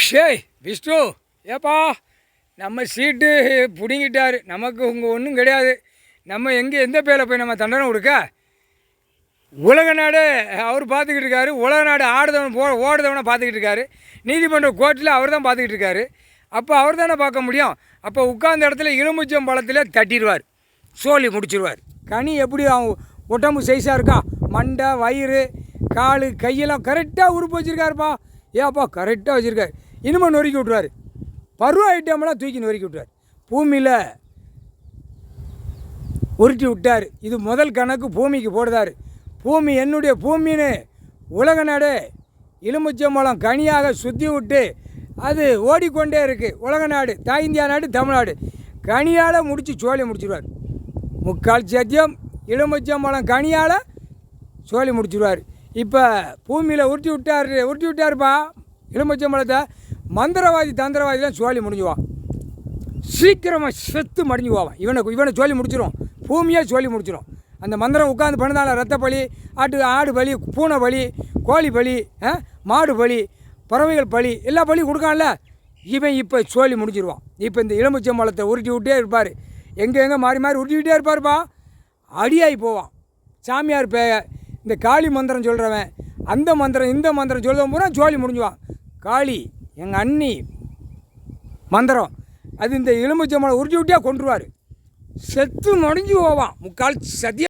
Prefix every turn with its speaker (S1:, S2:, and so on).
S1: ஷேய் விஷ்ணு, ஏப்பா நம்ம சீட்டு பிடிங்கிட்டாரு. நமக்கு உங்கள் ஒன்றும் கிடையாது. நம்ம எந்த பேரில் போய் நம்ம தண்டனை கொடுக்க? உலக நாடு அவர் பார்த்துக்கிட்டு இருக்காரு. உலக நாடு ஓடுதவனை பார்த்துக்கிட்டு இருக்காரு. நீதிமன்ற கோர்ட்டில் அவர் தான் பார்த்துக்கிட்டு இருக்காரு. அப்போ அவர் தானே பார்க்க முடியும். அப்போ உட்கார்ந்த இடத்துல எலுமிச்சம் பழத்தில் தட்டிடுவார், சோழி முடிச்சிடுவார். கனி எப்படி அவன் உடம்பு சைஸாக இருக்கா, மண்டை வயிறு கால் கையெல்லாம் கரெக்டாக உறுப்பு வச்சுருக்காருப்பா. ஏப்பா கரெக்டாக வச்சுருக்காரு. இனிமேல் நொறுக்கி விட்ருவார். பருவ ஐட்டமெல்லாம் தூக்கி நொறுக்கி விட்ருவார். பூமியில் உருட்டி விட்டார். இது முதல் கணக்கு பூமிக்கு போடுதார். பூமி என்னுடைய பூமின்னு உலக நாடு எலுமிச்சம்பழம் கனியாக சுற்றி விட்டு அது ஓடிக்கொண்டே இருக்குது. உலக நாடு, தாய் இந்தியா நாடு, தமிழ்நாடு கனியால் முடித்து சோழி முடிச்சிடுவார். முக்கால் சத்தியம் எலுமிச்சம்பழம் கனியால் சோழி முடிச்சிடுவார். இப்போ பூமியில் உருட்டி விட்டாருப்பா எலுமிச்சம்பழத்தை. மந்திரவாதி தந்திரவாதிலாம் சோழி முடிஞ்சுவான். சீக்கிரமாக செத்து மடிஞ்சு போவான். இவனை சோழி முடிச்சிடும். பூமியாக சோழி முடிச்சிடும். அந்த மந்திரம் உட்காந்து பண்ணதால ரத்த பலி, ஆடு பலி, பூனை பலி, கோழி பலி, மாடு பலி, பறவைகள் பலி, எல்லா பலியும் கொடுக்கான்ல. இவன் இப்போ சோழி முடிச்சிடுவான். இப்போ இந்த எலுமிச்சம்பழத்தை உருட்டி விட்டே இருப்பார். எங்கே மாறி உருட்டிக்கிட்டே இருப்பார்ப்பா. அடியாகி போவான். சாமியார் இந்த காளி மந்திரம் சொல்கிறவன் அந்த மந்திரம் இந்த மந்திரம் சொல்கிறவன் பூரா சோழி முடிஞ்சுவான். காளி எங்கள் அண்ணி மந்திரம் அது இந்த எலுமிச்சம்பழம் உருட்டி விட்டே கொண்டுருவார். செத்து முடிஞ்சு போவான். முக்கால் சத்தியம்.